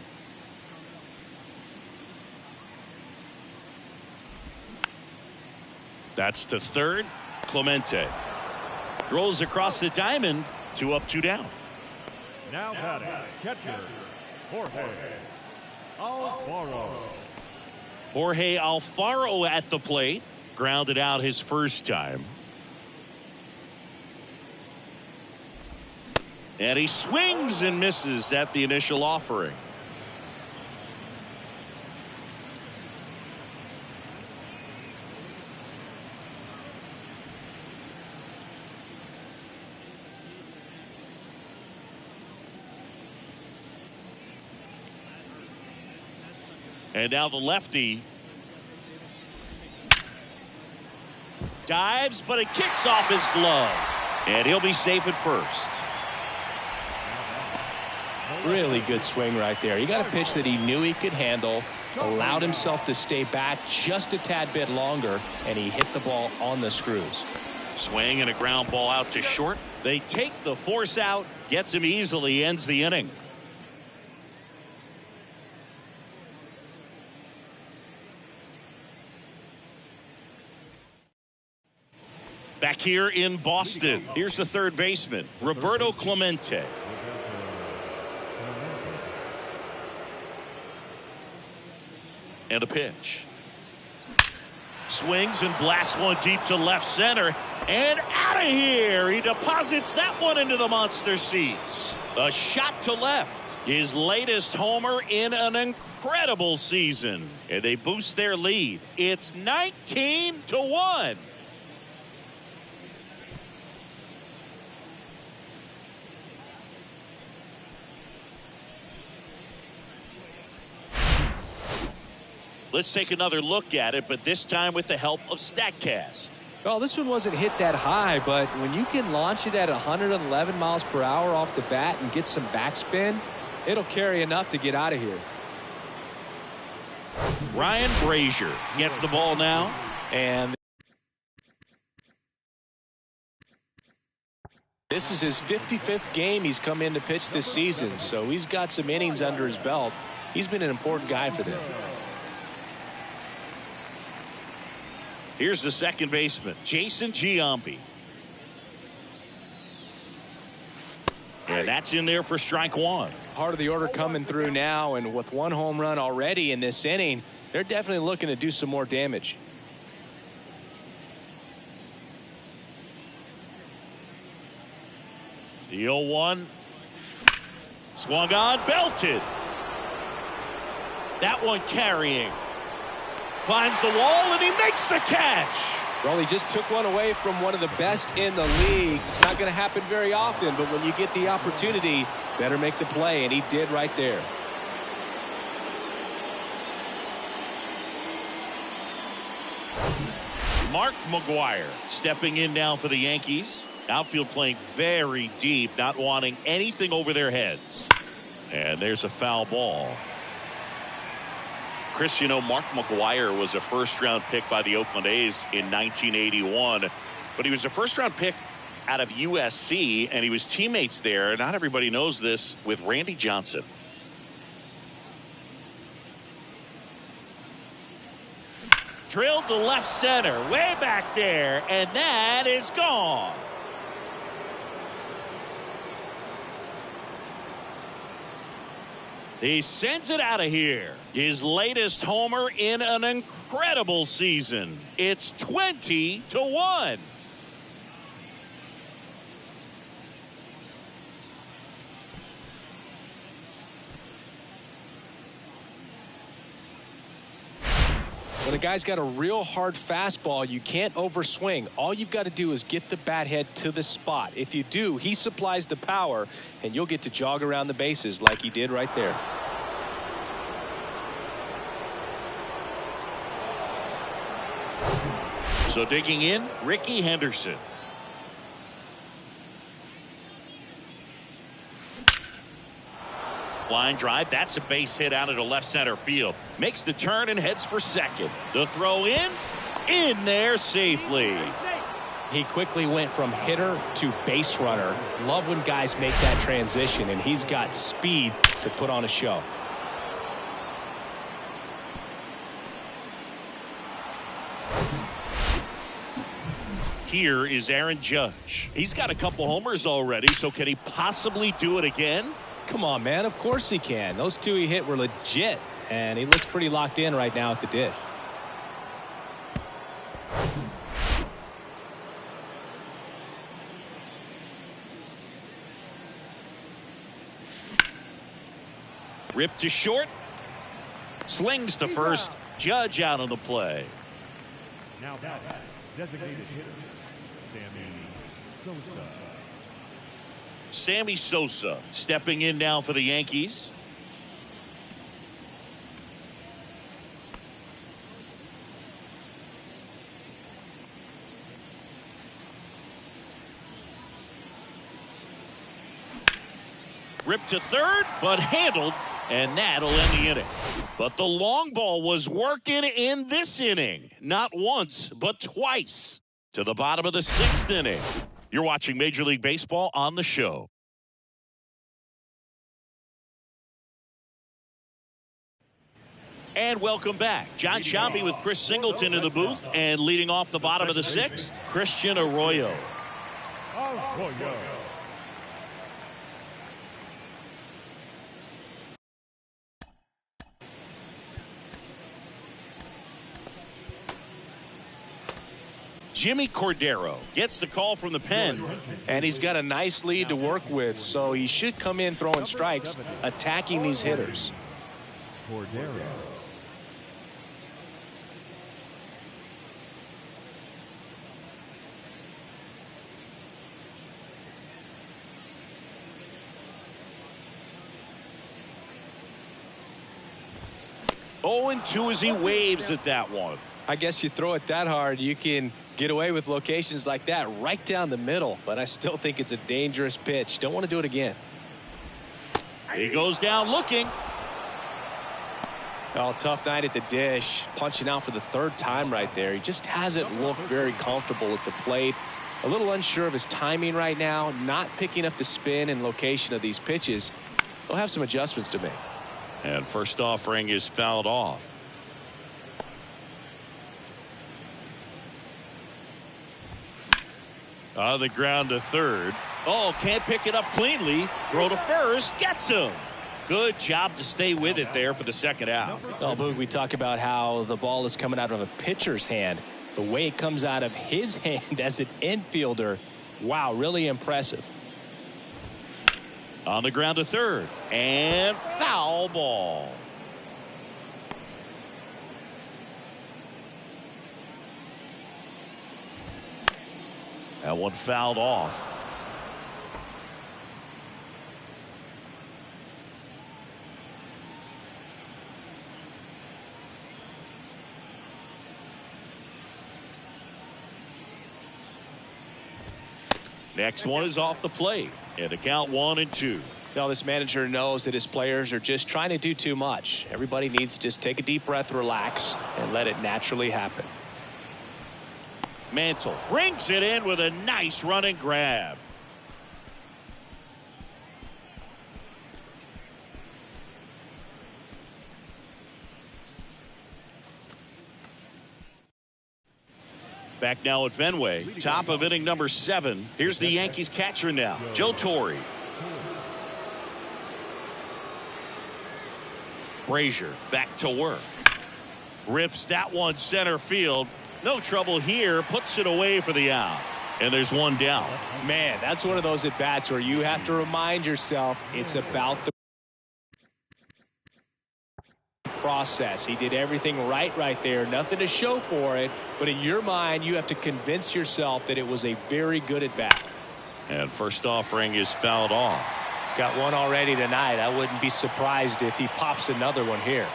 That's to third. Clemente throws across the diamond. 2 up, 2 down. Now batting, catcher, Jorge Alfaro. Jorge Alfaro at the plate. Grounded out his first time. And he swings and misses at the initial offering. And now the lefty dives, but it kicks off his glove. And he'll be safe at first. Really good swing right there. He got a pitch that he knew he could handle, allowed himself to stay back just a tad bit longer, and he hit the ball on the screws. Swing and a ground ball out to short. They take the force out, gets him easily, ends the inning. Back here in Boston, here's the third baseman, Roberto Clemente. And a pitch. Swings and blasts one deep to left center. And out of here. He deposits that one into the monster seats. A shot to left. His latest homer in an incredible season. And they boost their lead. It's 19-1. Let's take another look at it, but this time with the help of StatCast. Well, this one wasn't hit that high, but when you can launch it at 111 miles per hour off the bat and get some backspin, it'll carry enough to get out of here. Ryan Brazier gets the ball now. And this is his 55th game he's come in to pitch this season, so he's got some innings under his belt. He's been an important guy for them. Here's the second baseman, Jason Giambi. And that's in there for strike one. Part of the order coming through now, and with one home run already in this inning, they're definitely looking to do some more damage. The 0-1. Swung on, belted. That one carrying. Finds the wall, and he makes the catch. Well, he just took one away from one of the best in the league. It's not going to happen very often, but when you get the opportunity, better make the play, and he did right there. Mark McGwire stepping in now for the Yankees. Outfield playing very deep, not wanting anything over their heads. And there's a foul ball. Chris, you know, Mark McGwire was a first-round pick by the Oakland A's in 1981, but he was a first-round pick out of USC, and he was teammates there. Not everybody knows this, with Randy Johnson. Drilled to left center, way back there, and that is gone. He sends it out of here. His latest homer in an incredible season. It's 20-1. When a guy's got a real hard fastball, you can't overswing. All you've got to do is get the bat head to the spot. If you do, he supplies the power, and you'll get to jog around the bases like he did right there. So digging in, Ricky Henderson. Line drive, that's a base hit out into left center field. Makes the turn and heads for second. The throw in there safely. He quickly went from hitter to base runner. Love when guys make that transition, and he's got speed to put on a show. Here is Aaron Judge. He's got a couple homers already, so can he possibly do it again? Come on, man. Of course he can. Those two he hit were legit, and he looks pretty locked in right now at the dish. Ripped to short. Slings to first. Judge out on the play. Now batting, designated hitter, Sammy Sosa. Sammy Sosa stepping in now for the Yankees. Ripped to third, but handled, and that'll end the inning. But the long ball was working in this inning. Not once, but twice. To the bottom of the 6th inning. You're watching Major League Baseball on the show. And welcome back. John Shambi with Chris Singleton in the booth. And leading off the bottom of the 6th, Christian Arroyo. Jimmy Cordero gets the call from the pen. And he's got a nice lead to work with, so he should come in throwing strikes, attacking these hitters. Cordero. Oh, and 2 as he waves at that one. I guess you throw it that hard, you can get away with locations like that right down the middle. But I still think it's a dangerous pitch. Don't want to do it again. He goes down looking. Oh, tough night at the dish. Punching out for the 3rd time right there. He just hasn't looked very comfortable at the plate. A little unsure of his timing right now. Not picking up the spin and location of these pitches. They'll have some adjustments to make. And first offering is fouled off. On the ground to third. Oh, can't pick it up cleanly. Throw to first. Gets him. Good job to stay with it there for the 2nd out. Oh, Boog, we talk about how the ball is coming out of a pitcher's hand. The way it comes out of his hand as an infielder. Wow, really impressive. On the ground to third. And foul ball. That one fouled off. Next one is off the plate. And a count 1-2. Now this manager knows that his players are just trying to do too much. Everybody needs to just take a deep breath, relax, and let it naturally happen. Mantle brings it in with a nice running grab. Back now at Fenway, top of inning number 7. Here's the Yankees catcher now, Joe Torre. Brazier back to work. Rips that one center field. No trouble here. Puts it away for the out. And there's one down. Man, that's one of those at-bats where you have to remind yourself it's about the process. He did everything right there. Nothing to show for it. But in your mind, you have to convince yourself that it was a very good at-bat. And first offering is fouled off. He's got one already tonight. I wouldn't be surprised if he pops another one here.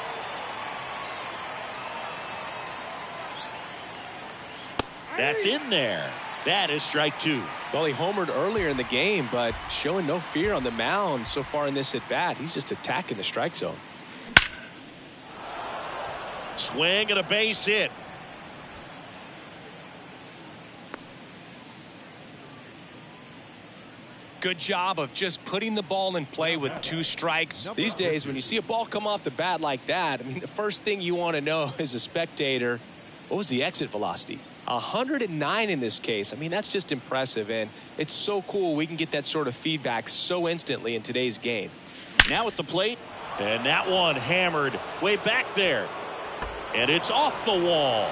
That's in there. That is strike 2. Well, he homered earlier in the game, but showing no fear on the mound so far in this at-bat. He's just attacking the strike zone. Swing and a base hit. Good job of just putting the ball in play with 2 strikes. These days, when you see a ball come off the bat like that, I mean, the first thing you want to know as a spectator, what was the exit velocity? 109 in this case. I mean, that's just impressive, and it's so cool we can get that sort of feedback so instantly in today's game. Now at the plate, and that one hammered way back there. And it's off the wall.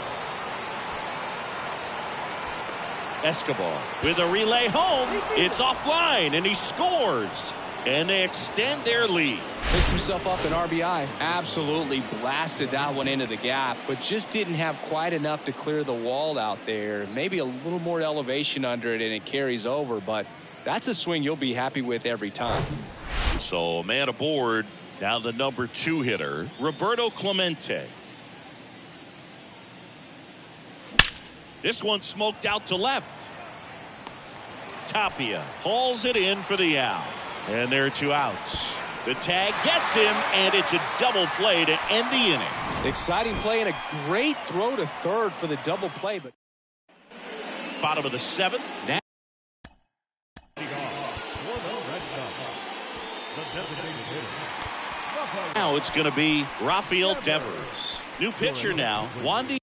Escobar with a relay home. It's offline, and he scores. And they extend their lead. Picks himself up an RBI. Absolutely blasted that one into the gap, but just didn't have quite enough to clear the wall out there. Maybe a little more elevation under it and it carries over, but that's a swing you'll be happy with every time. So a man aboard. Now the number 2 hitter, Roberto Clemente. This one smoked out to left. Tapia hauls it in for the out. And there are 2 outs. The tag gets him, and it's a double play to end the inning. Exciting play and a great throw to third for the double play. But bottom of the 7th. Now it's going to be Rafael Devers. New pitcher now, Wandy.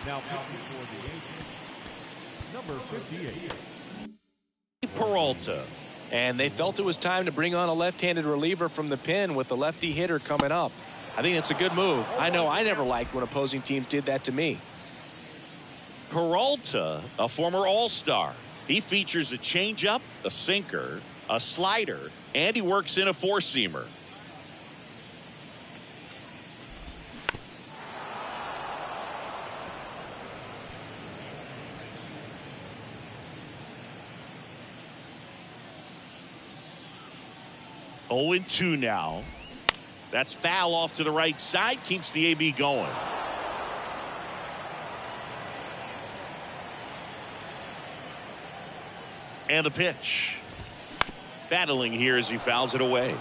Now pitching for the Yankees, number 58. Peralta. And they felt it was time to bring on a left-handed reliever from the pen with the lefty hitter coming up. I think that's a good move. I know I never liked when opposing teams did that to me. Peralta, a former All-Star. He features a changeup, a sinker, a slider, and he works in a four-seamer. Oh, 2 now. That's foul off to the right side. Keeps the AB going. And the pitch. Battling here as he fouls it away.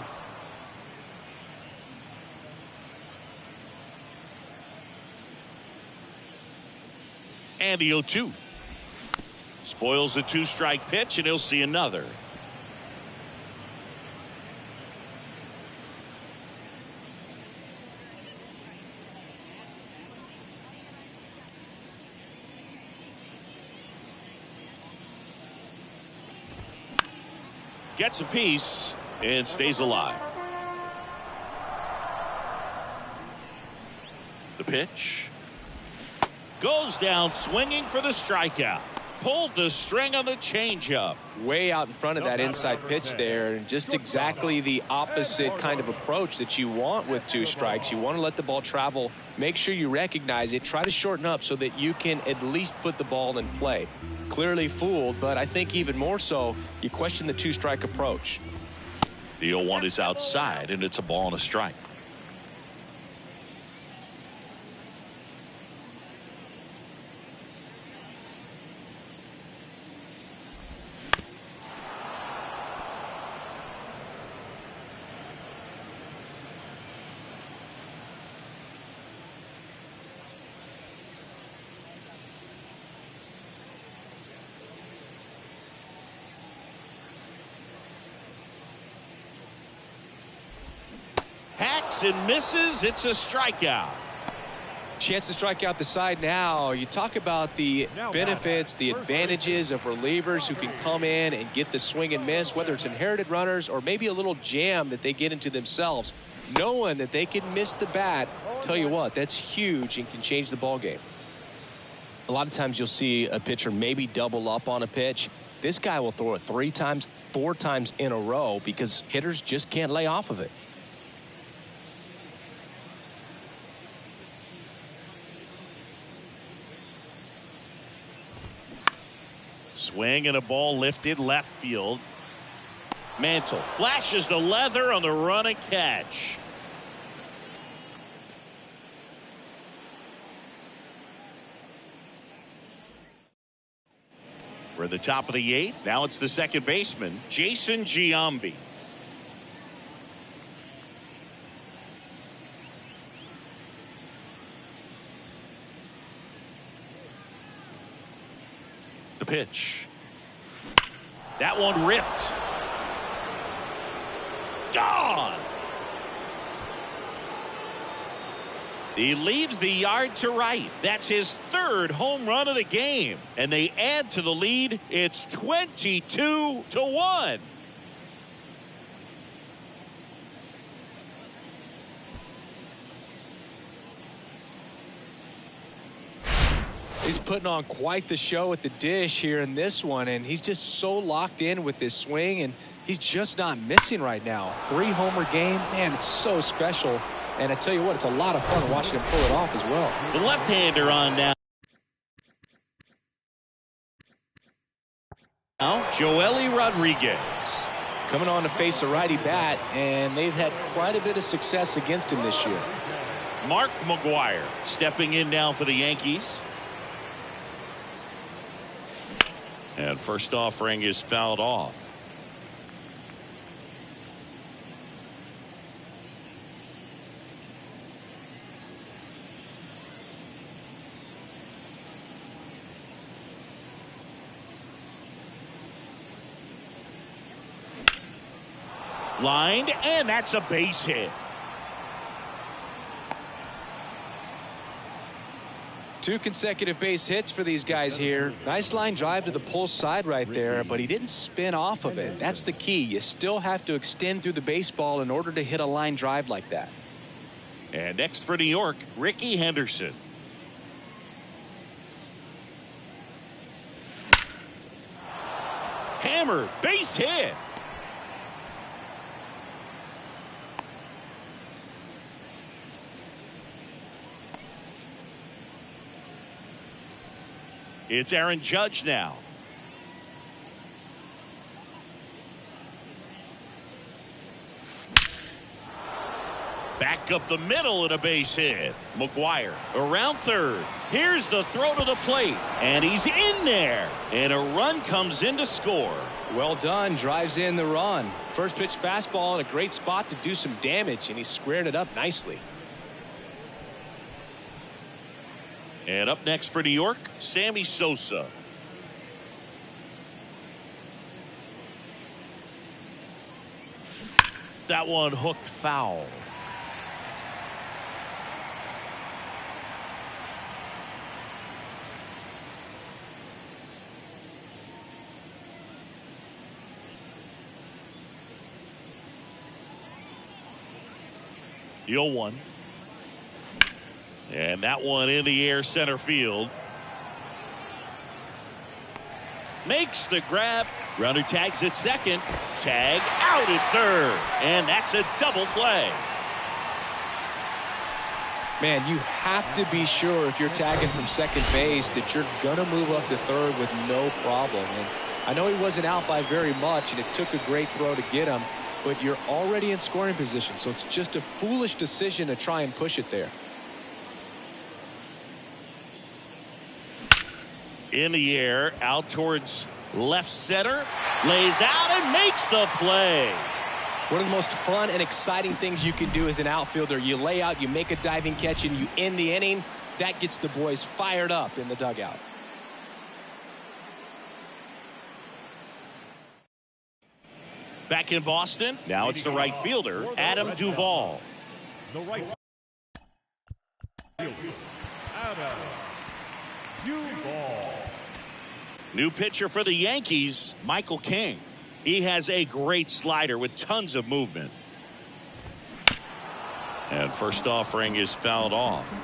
And the 0-2. Spoils the 2-strike pitch, and he'll see another. Gets a piece and stays alive. The pitch goes down swinging for the strikeout. Pulled the string on the changeup. Way out in front of that inside pitch there, and just exactly the opposite kind of approach that you want with 2 strikes. You want to let the ball travel, make sure you recognize it, try to shorten up so that you can at least put the ball in play. Clearly fooled, but I think even more so, you question the 2-strike approach. The 0-1 is outside, and it's a ball and a strike. Hacks and misses. It's a strikeout. Chance to strike out the side now. You talk about the benefits, the advantages of relievers who can come in and get the swing and miss, whether it's inherited runners or maybe a little jam that they get into themselves. Knowing that they can miss the bat, tell you what, that's huge and can change the ball game. A lot of times you'll see a pitcher maybe double up on a pitch. This guy will throw it 3 times, 4 times in a row because hitters just can't lay off of it. Swing and a ball lifted left field. Mantle flashes the leather on the run and catch. We're at the top of the 8th. Now it's the second baseman, Jason Giambi. The pitch. That one ripped. Gone. He leaves the yard to right. That's his 3rd home run of the game. And they add to the lead. It's 22-1. He's putting on quite the show at the dish here in this one, and he's just so locked in with this swing, and he's just not missing right now. 3-homer game, man, it's so special. And I tell you what, it's a lot of fun watching him pull it off as well. The left-hander on now. Now, Joely Rodriguez. Coming on to face a righty bat, and they've had quite a bit of success against him this year. Mark McGwire stepping in now for the Yankees. And first offering is fouled off. Lined, and that's a base hit. 2 consecutive base hits for these guys here. Nice line drive to the pull side right there, but he didn't spin off of it. That's the key. You still have to extend through the baseball in order to hit a line drive like that. And next for New York, Ricky Henderson. Hammer, base hit. It's Aaron Judge now. Back up the middle and a base hit. McGwire around third. Here's the throw to the plate. And he's in there. And a run comes in to score. Well done. Drives in the run. First pitch fastball in a great spot to do some damage, and he squared it up nicely. And up next for New York, Sammy Sosa. That one hooked foul. The 0-1. And that one in the air center field. Makes the grab. Runner tags at second. Tag out at third. And that's a double play. Man, you have to be sure if you're tagging from second base that you're going to move up to third with no problem. And I know he wasn't out by very much, and it took a great throw to get him, but you're already in scoring position, so it's just a foolish decision to try and push it there. In the air, out towards left center, lays out and makes the play. One of the most fun and exciting things you can do as an outfielder. You lay out, you make a diving catch, and you end the inning. That gets the boys fired up in the dugout. Back in Boston, now it's the right fielder, Adam Duvall. The right fielder, Adam Duvall. New pitcher for the Yankees, Michael King. He has a great slider with tons of movement. And first offering is fouled off.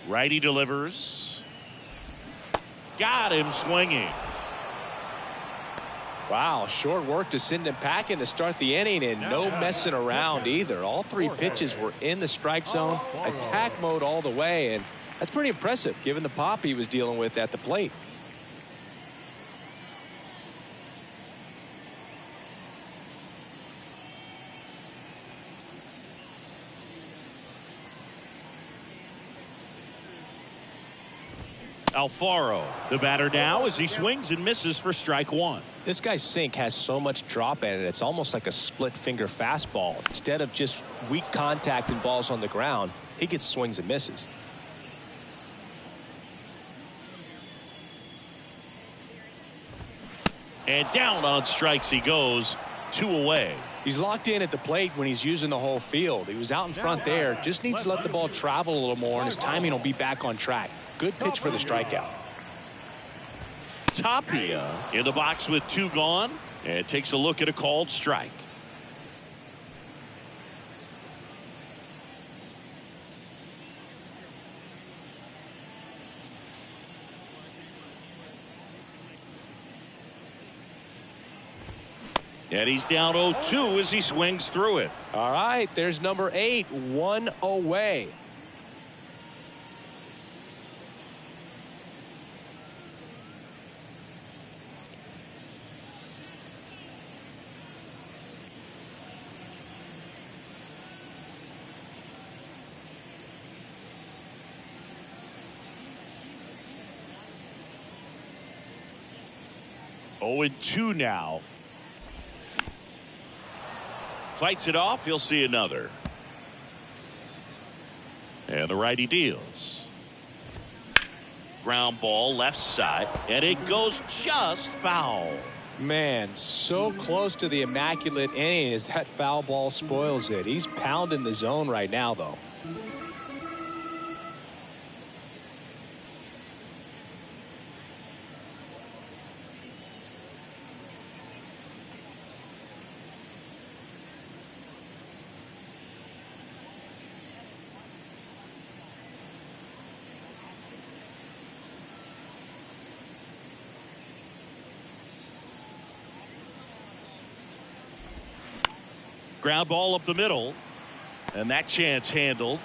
Righty delivers. Got him swinging. Wow, short work to send him packing to start the inning, and no messing around either. All 3 pitches were in the strike zone, attack mode all the way, and that's pretty impressive given the pop he was dealing with at the plate. Alfaro, the batter now as he swings and misses for strike 1. This guy's sink has so much drop in it, it's almost like a split finger fastball. Instead of just weak contact and balls on the ground, he gets swings and misses. And down on strikes he goes. 2 away. He's locked in at the plate when he's using the whole field. He was out in front there. Just needs to let the ball travel a little more, and his timing will be back on track. Good pitch for the strikeout. Tapia in the box with 2 gone, and takes a look at a called strike. And he's down 0-2 as he swings through it. All right, there's number 8, 1 away. Oh, 2 now. Fights it off. He'll see another. And the righty deals. Ground ball left side, and it goes just foul. Man, so close to the immaculate inning as that foul ball spoils it. He's pounding the zone right now, though. Ground ball up the middle, and that chance handled.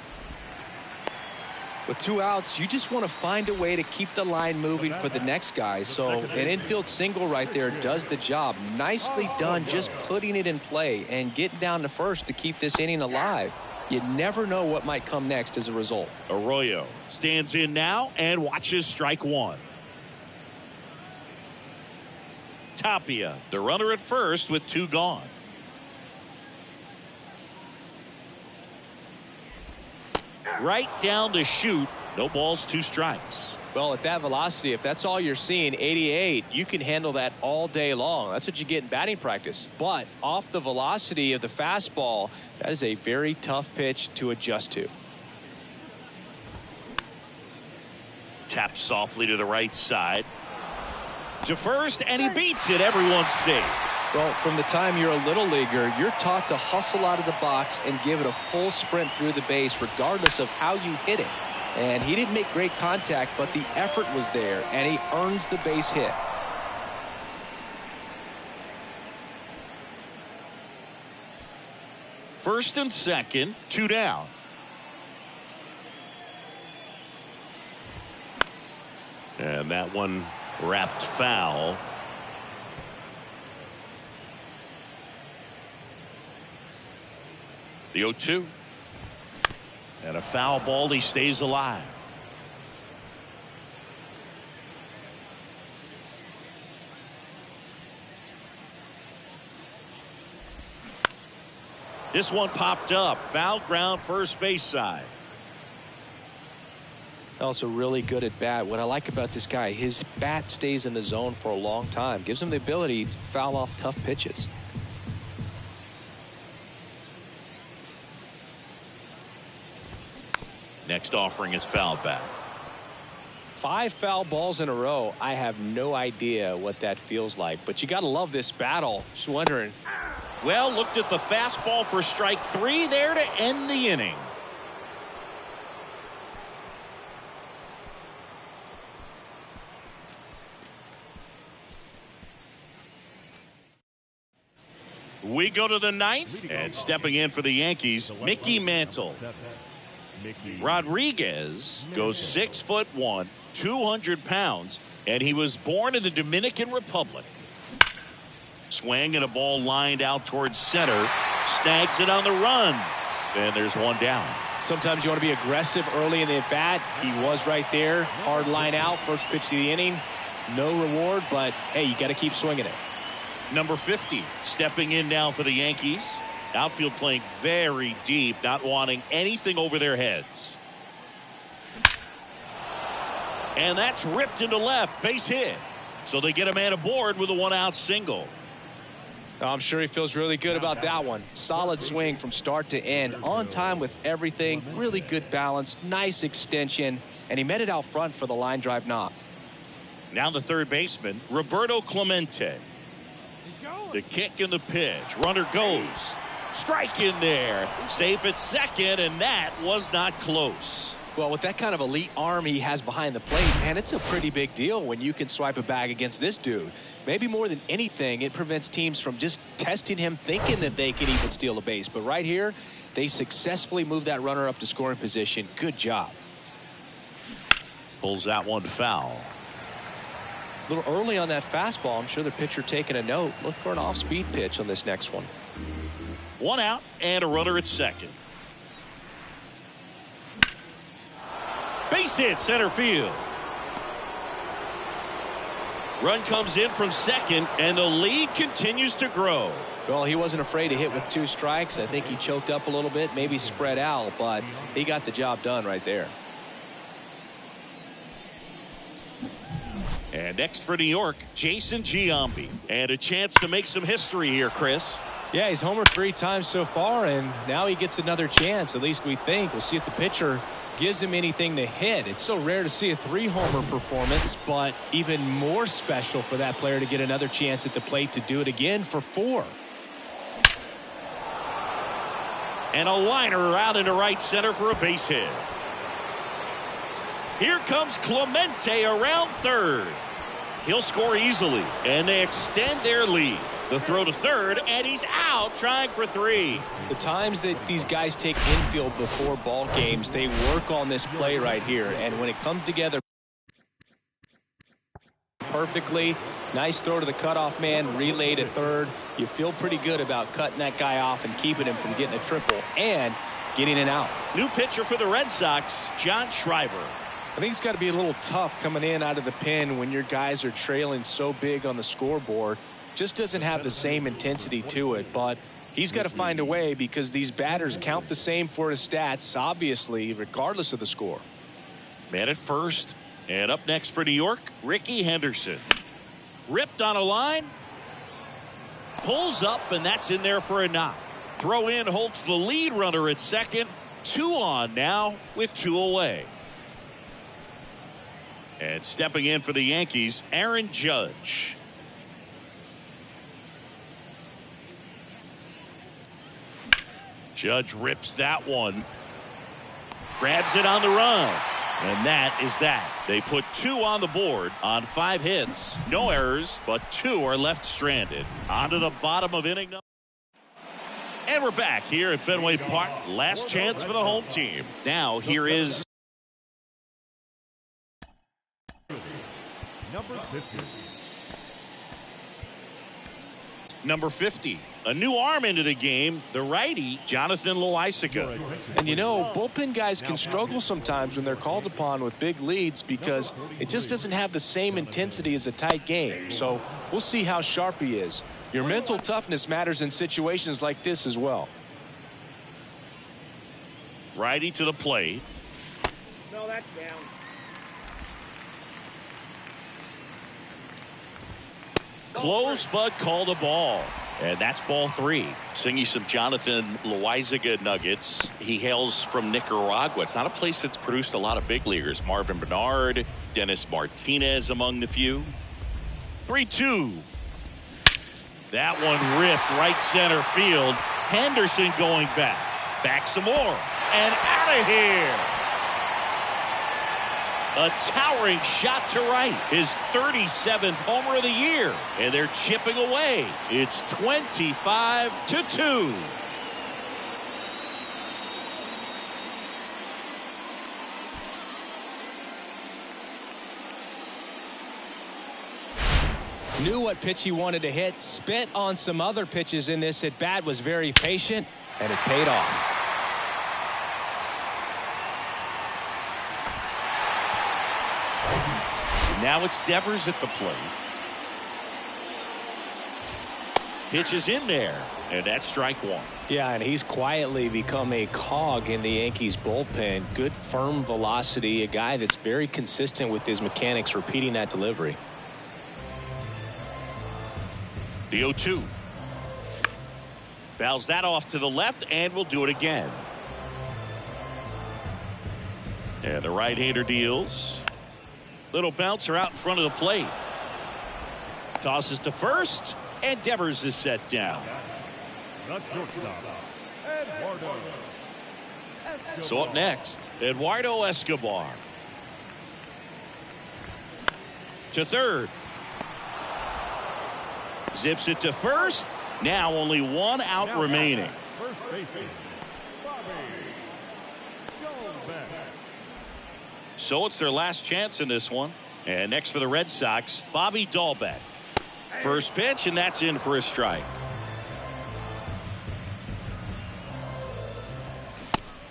With 2 outs, you just want to find a way to keep the line moving for the next guy. So an infield single right there does the job. Nicely done, just putting it in play and getting down to first to keep this inning alive. You never know what might come next as a result. Arroyo stands in now and watches strike 1. Tapia, the runner at first with 2 gone. Right down to shoot. No balls, 2 strikes. Well, at that velocity, if that's all you're seeing, 88, you can handle that all day long. That's what you get in batting practice. But off the velocity of the fastball, that is a very tough pitch to adjust to. Taps softly to the right side. To first, and he beats it. Everyone's safe. Well, from the time you're a little leaguer, you're taught to hustle out of the box and give it a full sprint through the base regardless of how you hit it. And he didn't make great contact, but the effort was there, and he earns the base hit. First and second, 2 down. And that one wrapped foul. The 0-2. And a foul ball. He stays alive. This one popped up. Foul ground, first base side. Also really good at bat. What I like about this guy, his bat stays in the zone for a long time. Gives him the ability to foul off tough pitches. Next offering is foul back. 5 foul balls in a row. I have no idea what that feels like, but you got to love this battle. Just wondering. Well, looked at the fastball for strike 3 there to end the inning. We go to the 9th, and stepping in for the Yankees, Mickey Mantle. Rodriguez goes 6'1", 200 pounds, and he was born in the Dominican Republic. Swing and a ball lined out towards center. Snags it on the run. And there's 1 down. Sometimes you want to be aggressive early in the at-bat. He was right there. Hard line out. First pitch of the inning. No reward, but, hey, you got to keep swinging it. Number 50 stepping in now for the Yankees. Outfield playing very deep, not wanting anything over their heads. And that's ripped into left. Base hit. So they get a man aboard with a 1-out single. I'm sure he feels really good about that one. Solid swing from start to end. On time with everything. Really good balance. Nice extension. And he met it out front for the line drive knock. Now the third baseman, Roberto Clemente. The kick and the pitch. Runner goes. Strike in there. Safe at second, and that was not close. Well, with that kind of elite arm he has behind the plate, man, it's a pretty big deal when you can swipe a bag against this dude. Maybe more than anything, it prevents teams from just testing him, thinking that they can even steal a base. But right here, they successfully moved that runner up to scoring position. Good job. Pulls that one foul. A little early on that fastball. I'm sure the pitcher taking a note. Look for an off-speed pitch on this next one. 1 out and a runner at second. Base hit center field. Run comes in from second, and the lead continues to grow. Well, he wasn't afraid to hit with 2 strikes. I think he choked up a little bit, maybe spread out, but he got the job done right there. And next for New York, Jason Giambi. And a chance to make some history here, Chris. Yeah, he's homered 3 times so far, and now he gets another chance, at least we think. We'll see if the pitcher gives him anything to hit. It's so rare to see a 3-homer performance, but even more special for that player to get another chance at the plate to do it again for 4. And a liner out into right center for a base hit. Here comes Clemente around third. He'll score easily, and they extend their lead. The throw to third, and he's out trying for 3. The times that these guys take infield before ball games, they work on this play right here. And when it comes together perfectly, nice throw to the cutoff man, relayed at third. You feel pretty good about cutting that guy off and keeping him from getting a triple and getting it out. New pitcher for the Red Sox, John Schreiber. I think it's got to be a little tough coming in out of the pen when your guys are trailing so big on the scoreboard. Just doesn't have the same intensity to it, but he's got to find a way because these batters count the same for his stats, obviously, regardless of the score. Man at first, and up next for New York, Ricky Henderson. Ripped on a line, pulls up, and that's in there for a knock. Throw in holds the lead runner at second. 2 on now with 2 away. And stepping in for the Yankees, Aaron Judge. Judge rips that one. Grabs it on the run. And that is that. They put 2 on the board on 5 hits. No errors, but 2 are left stranded. On to the bottom of inning number. And we're back here at Fenway Park. Last chance for the home team. Now here is number 50. A new arm into the game, the righty, Jonathan Loaisiga. And you know, bullpen guys can struggle sometimes when they're called upon with big leads because it just doesn't have the same intensity as a tight game. So we'll see how sharp he is. Your mental toughness matters in situations like this as well. Righty to the plate. No, that's down. Close, but called a ball. And that's ball 3. Singing some Jonathan Loaisiga nuggets. He hails from Nicaragua. It's not a place that's produced a lot of big leaguers. Marvin Bernard, Dennis Martinez among the few. 3-2. That one ripped right center field. Henderson going back. Back some more. And out of here. A towering shot to right. His 37th homer of the year. And they're chipping away. It's 25-2. Knew what pitch he wanted to hit. Spit on some other pitches in this at bat. Was very patient. And it paid off. Now it's Devers at the plate. Pitch is in there, and that's strike 1. Yeah, and he's quietly become a cog in the Yankees bullpen. Good firm velocity, a guy that's very consistent with his mechanics, repeating that delivery. The 0-2. Fouls that off to the left, and will do it again. And the right-hander deals. Little bouncer out in front of the plate. Tosses to first, and Devers is set down. The shortstop, Eduardo. So up next, Eduardo Escobar. To third. Zips it to first. Now only one out remaining. First baseman, Bobby Dolbeck. So it's their last chance in this one. And next for the Red Sox, Bobby Dolbeck. First pitch, and that's in for a strike.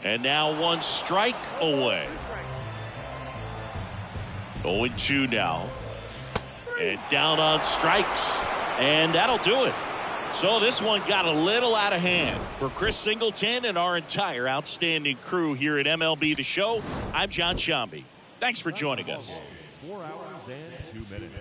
And now one strike away. 0-2 now. And down on strikes. And that'll do it. So this one got a little out of hand. For Chris Singleton and our entire outstanding crew here at MLB The Show, I'm John Shambi. Thanks for joining us. 4 hours and 2 minutes.